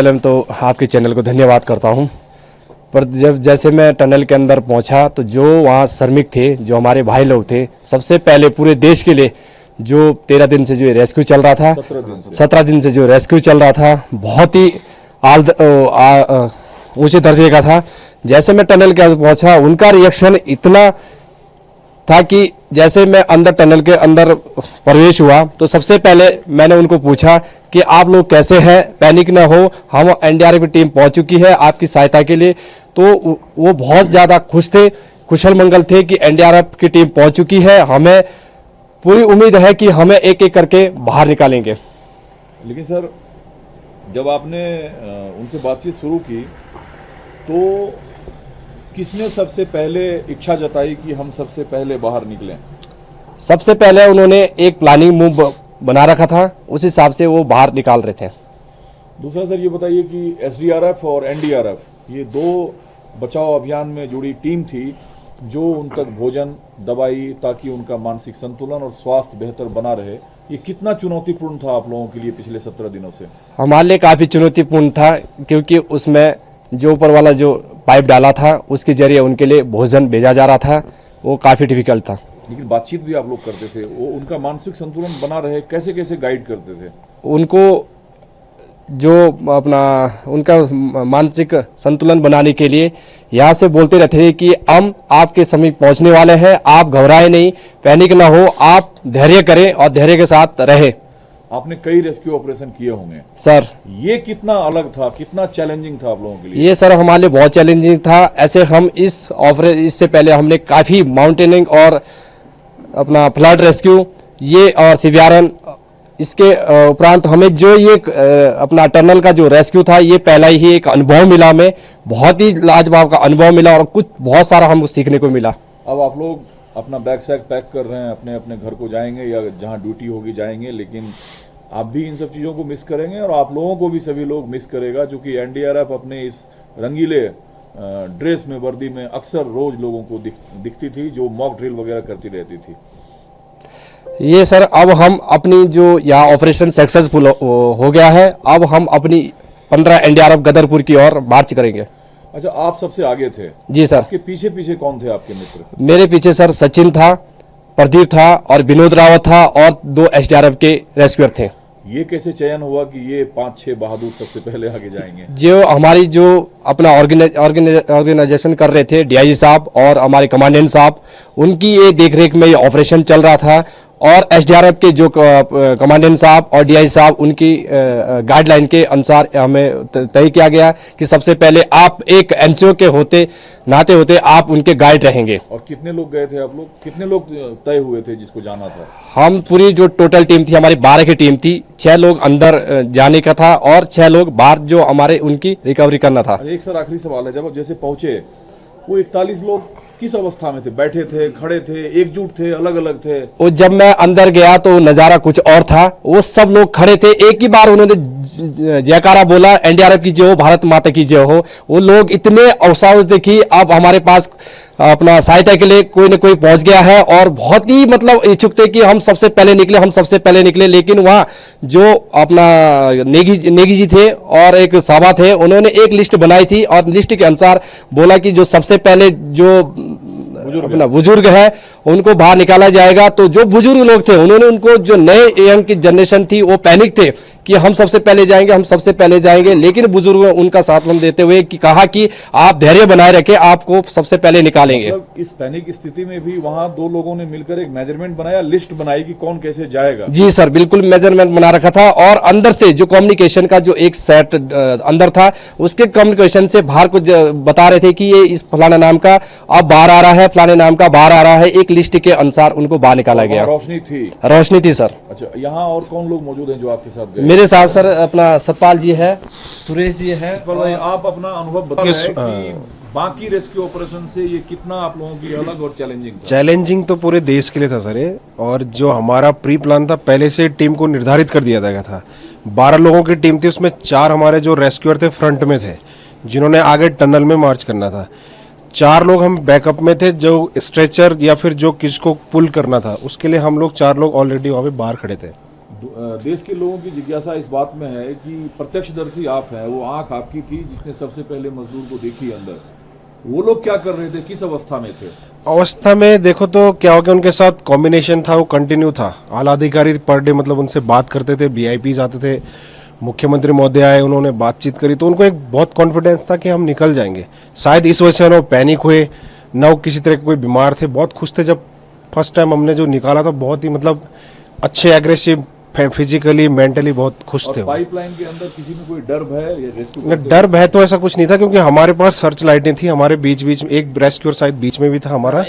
पहले तो आपके चैनल को धन्यवाद करता हूं। पर जब जैसे मैं टनल के अंदर पहुंचा तो जो वहां श्रमिक थे, जो हमारे भाई लोग थे, सबसे पहले पूरे देश के लिए जो 13 दिन से जो रेस्क्यू चल रहा था, 17 दिन से जो रेस्क्यू चल रहा था, बहुत ही ऊंचे दर्जे का था। जैसे मैं टनल के अंदर पहुंचा, उनका रिएक्शन इतना था कि जैसे मैं अंदर टनल के अंदर प्रवेश हुआ तो सबसे पहले मैंने उनको पूछा कि आप लोग कैसे हैं, पैनिक ना हो, हम एनडीआरएफ की टीम पहुंच चुकी है आपकी सहायता के लिए। तो वो बहुत ज़्यादा खुश थे, कुशल मंगल थे कि एनडीआरएफ की टीम पहुंच चुकी है, हमें पूरी उम्मीद है कि हमें एक एक करके बाहर निकालेंगे। लेकिन सर, जब आपने उनसे बातचीत शुरू की तो किसने सबसे पहले इच्छा जताई कि हम सबसे पहले बाहर निकलें? सबसे पहले उन्होंने एक प्लानिंग मूव बना रखा था, उस हिसाब से वो बाहर निकाल रहे थे। दूसरा सर, ये बताइए कि एसडीआरएफ और एनडीआरएफ ये दो बचाव अभियान में जुड़ी टीम थी जो उन तक भोजन, दवाई, ताकि उनका मानसिक संतुलन और स्वास्थ्य बेहतर बना रहे, ये कितना चुनौतीपूर्ण था आप लोगों के लिए पिछले 17 दिनों से? हमारे लिए काफ़ी चुनौतीपूर्ण था, क्योंकि उसमें जो ऊपर वाला जो पाइप डाला था उसके जरिए उनके लिए भोजन भेजा जा रहा था, वो काफ़ी डिफिकल्ट था। लेकिन बातचीत भी आप लोग करते थे, वो उनका मानसिक संतुलन बना रहे, कैसे कैसे गाइड करते थे उनको? जो अपना उनका मानसिक संतुलन बनाने के लिए यहाँ से बोलते रहते थे कि हम आपके समीप पहुँचने वाले हैं, आप घबराए नहीं, पैनिक ना हो, आप धैर्य करें और धैर्य के साथ रहे। आपने कई रेस्क्यू ऑपरेशन किए होंगे सर, ये कितना अलग था, कितना चैलेंजिंग था आप लोगों के लिए? ये सर हमारे लिए बहुत चैलेंजिंग था। ऐसे हम इससे पहले हमने काफ़ी माउंटेनिंग और अपना फ्लड रेस्क्यू ये और सीवीआरएन, इसके उपरांत हमें जो ये अपना टनल का जो रेस्क्यू था, ये पहला ही एक अनुभव मिला, हमें बहुत ही लाजवाब का अनुभव मिला और कुछ बहुत सारा हमको सीखने को मिला। अब आप लोग अपना बैग सैग पैक कर रहे हैं, अपने अपने घर को जाएंगे या जहां ड्यूटी होगी जाएंगे, लेकिन आप भी इन सब चीज़ों को मिस करेंगे और आप लोगों को भी सभी लोग मिस करेगा, जो कि एनडीआरएफ अपने इस रंगीले ड्रेस में, वर्दी में अक्सर रोज लोगों को दिखती थी, जो मॉक ड्रिल वगैरह करती रहती थी। ये सर अब हम अपनी जो यहाँ ऑपरेशन सक्सेसफुल हो गया है, अब हम अपनी 15 एनडीआरएफ गदरपुर की ओर मार्च करेंगे। अच्छा, आप सबसे आगे थे? जी सर। आपके पीछे पीछे कौन थे आपके मित्र? मेरे पीछे सर सचिन था, प्रदीप था और विनोद रावत था और 2 एसडीआरएफ के रेस्क्यूअर थे। ये कैसे चयन हुआ कि ये 5-6 बहादुर सबसे पहले आगे जाएंगे? जो हमारी जो अपना ऑर्गेनाइजेशन कर रहे थे, डीआईजी साहब और हमारे कमांडेंट साहब, उनकी ये देखरेख में ये ऑपरेशन चल रहा था और एसडीआरएफ के जो कमांडेंट साहब और डीआईजी साहब, उनकी गाइडलाइन के अनुसार हमें तय किया गया कि सबसे पहले आप एक एनसीओ के नाते होते आप उनके गाइड रहेंगे। और कितने लोग गए थे आप लोग? कितने लोग तय हुए थे जिसको जाना था? हम पूरी जो टोटल टीम थी हमारी 12 की टीम थी, 6 लोग अंदर जाने का था और 6 लोग बाहर जो हमारे उनकी रिकवरी करना था। एक सर आखिरी सवाल है, जब जैसे पहुंचे वो 41 लोग किस अवस्था में थे? बैठे थे, खड़े थे, एकजुट थे, अलग अलग थे? वो जब मैं अंदर गया तो नजारा कुछ और था। वो सब लोग खड़े थे, एक ही बार उन्होंने जयकारा बोला, एनडीआरएफ की जय हो, भारत माता की जय हो। वो लोग इतने उत्साहित थे कि अब हमारे पास अपना सहायता के लिए कोई न कोई पहुंच गया है और बहुत ही मतलब इच्छुक थे कि हम सबसे पहले निकले। लेकिन वहाँ जो अपना नेगी जी थे और एक साबा थे, उन्होंने एक लिस्ट बनाई थी और लिस्ट के अनुसार बोला कि जो सबसे पहले जो अपना बुजुर्ग है उनको बाहर निकाला जाएगा। तो जो बुजुर्ग लोग थे उन्होंने उनको, जो नए यंग की जनरेशन थी वो पैनिक थे कि हम सबसे पहले जाएंगे, लेकिन बुजुर्गों उनका साथवन देते हुए कि कहा कि आप धैर्य बनाए रखें, आपको सबसे पहले निकालेंगे। मतलब इस पैनिक स्थिति में भी वहां 2 लोगों ने मिलकर एक मेजरमेंट बनाया, लिस्ट बनाई कि कौन कैसे जाएगा? जी सर, बिल्कुल मेजरमेंट बना रखा था और अंदर से जो कम्युनिकेशन का जो एक सेट अंदर था, उसके कम्युनिकेशन से बाहर को बता रहे थे कि ये इस फलाना नाम का अब बाहर आ रहा है, फलाने नाम का बाहर आ रहा है। एक लिस्ट के अनुसार उनको बाहर निकाला गया। रोशनी थी सर। अच्छा, यहाँ और कौन लोग मौजूद हैं जो आपके साथ गए? मेरे साथ सर अपना सतपाल जी है, सुरेश जी है। आप अपना अनुभव बताइए कि बाकी रेस्क्यू ऑपरेशन से ये कितना आप लोगों की अलग और चैलेंजिंग था? चैलेंजिंग तो पूरे देश के लिए था सर ये, और जो हमारा प्री प्लान था पहले से टीम को निर्धारित कर दिया गया था। 12 लोगों की टीम थी, उसमें 4 हमारे जो रेस्क्यूअर थे फ्रंट में थे, जिन्होंने आगे टनल में मार्च करना था। 4 लोग हम बैकअप में थे, जो स्ट्रेचर या फिर जो किसको पुल करना था उसके लिए हम लोग 4 लोग ऑलरेडी वहाँ पे बाहर खड़े थे। देश के लोगों की जिज्ञासा इस बात में है कि प्रत्यक्षदर्शी आप हैं, वो आंख आपकी थी जिसने सबसे पहले मजदूर को देखी अंदर। वो लोग क्या कर रहे थे, किस अवस्था में थे? अवस्था में देखो तो क्या हो गया, उनके साथ कॉम्बिनेशन था वो कंटिन्यू था। आला अधिकारी पर डे मतलब उनसे बात करते थे, वीआईपीज आते थे, मुख्यमंत्री महोदय आए, उन्होंने बातचीत करी, तो उनको एक बहुत कॉन्फिडेंस था कि हम निकल जाएंगे। शायद इस वजह से ना वो पैनिक हुए, ना वो किसी तरह के कोई बीमार थे, बहुत खुश थे। जब फर्स्ट टाइम हमने जो निकाला था बहुत ही मतलब अच्छे, एग्रेसिव, फिजिकली मेंटली बहुत खुश थे और वो। पाइपलाइन के अंदर किसी में कोई डर भय या रेस्क्यू न, डर भय तो ऐसा कुछ नहीं था, क्योंकि हमारे पास सर्च लाइटें थी, हमारे बीच बीच में एक रेस्क्यूअर शायद बीच में भी था हमारा,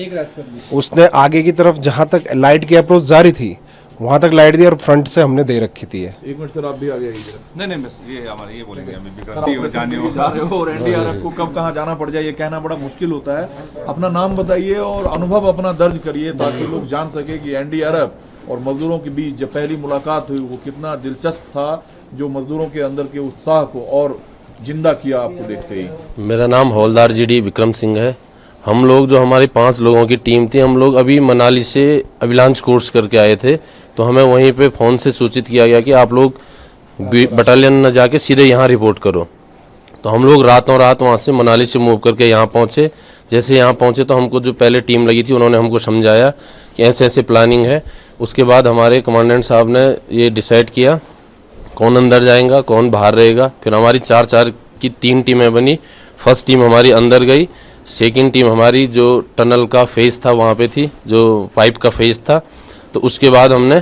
उसने आगे की तरफ जहां तक लाइट की अप्रोच जारी थी वहां तक लाइट दी और फ्रंट से हमने दे रखी थी। एक मिनट सर, आप भी आगे आइए। नहीं बस ये हमारे ये बोलेंगे हमें भी सर, गलती आप हो जाने हो जा रहे हो और एनडीआरएफ को कब कहाँ जाना पड़ जाए ये कहना बड़ा मुश्किल होता है। अपना नाम बताइए और अनुभव अपना दर्ज करिए ताकि लोग जान सके कि एनडीआरएफ और मजदूरों के बीच जब पहली मुलाकात हुई वो कितना दिलचस्प था, जो मजदूरों के अंदर के उत्साह को और जिंदा किया आपको देखते ही। मेरा नाम हवलदार जीडी विक्रम सिंह है। हम लोग जो हमारी 5 लोगों की टीम थी, हम लोग अभी मनाली से अविलांच कोर्स करके आए थे, तो हमें वहीं पे फ़ोन से सूचित किया गया कि आप लोग बटालियन न जाके सीधे यहाँ रिपोर्ट करो। तो हम लोग रातों रात वहाँ से मनाली से मूव करके यहाँ पहुँचे। जैसे यहाँ पहुँचे तो हमको जो पहले टीम लगी थी उन्होंने हमको समझाया कि ऐसे ऐसे प्लानिंग है। उसके बाद हमारे कमांडेंट साहब ने ये डिसाइड किया कौन अंदर जाएगा कौन बाहर रहेगा। फिर हमारी 4-4 की 3 टीमें बनी। फर्स्ट टीम हमारी अंदर गई, सेकंड टीम हमारी जो टनल का फेस था वहाँ पे थी, जो पाइप का फेस था। तो उसके बाद हमने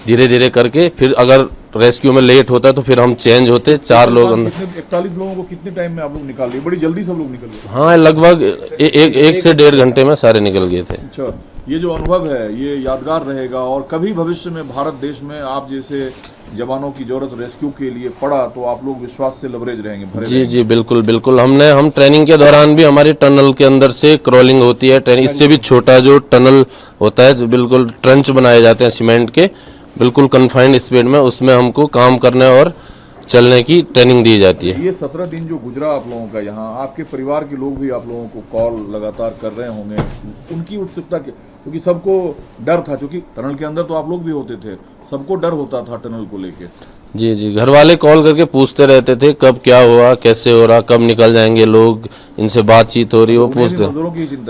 धीरे धीरे करके फिर अगर रेस्क्यू में लेट होता तो फिर हम चेंज होते। 4 लोग अंदर। 41 लोगों को कितने टाइम में आप लोग निकाल लिए? बड़ी जल्दी सब लोग निकल गए। हाँ, लगभग 1 से 1.5 घंटे में सारे निकल गए थे। अच्छा, ये जो अनुभव है ये यादगार रहेगा और कभी भविष्य में भारत देश में आप जैसे जवानों की जरूरत रेस्क्यू के लिए पड़ा तो आप लोग विश्वास से लवरेज रहेंगे, भरे जी रहेंगे। जी बिल्कुल बिल्कुल। हम ट्रेनिंग के दौरान भी हमारी टनल के अंदर से क्रॉलिंग होती है। ट्रेनिंग इससे भी छोटा जो टनल होता है, जो बिल्कुल ट्रंच बनाए जाते हैं सीमेंट के, बिल्कुल कन्फाइंड स्पीड में, उसमें हमको काम करने और चलने की ट्रेनिंग दी जाती है। ये 17 दिन जो गुजरा आप लोगों का यहाँ, आपके परिवार के लोग भी आप लोगों को कॉल लगातार कर रहे होंगे, उनकी उत्सुकता क्योंकि सबको डर था, क्योंकि टनल के अंदर तो आप लोग भी होते थे, सबको डर होता था टनल को लेके। जी जी, घर वाले कॉल करके पूछते रहते थे कब क्या हुआ, कैसे हो रहा, कब निकल जाएंगे लोग, इनसे बातचीत हो रही, वो उन्हें भी पूछते। मजदूरों की चिंता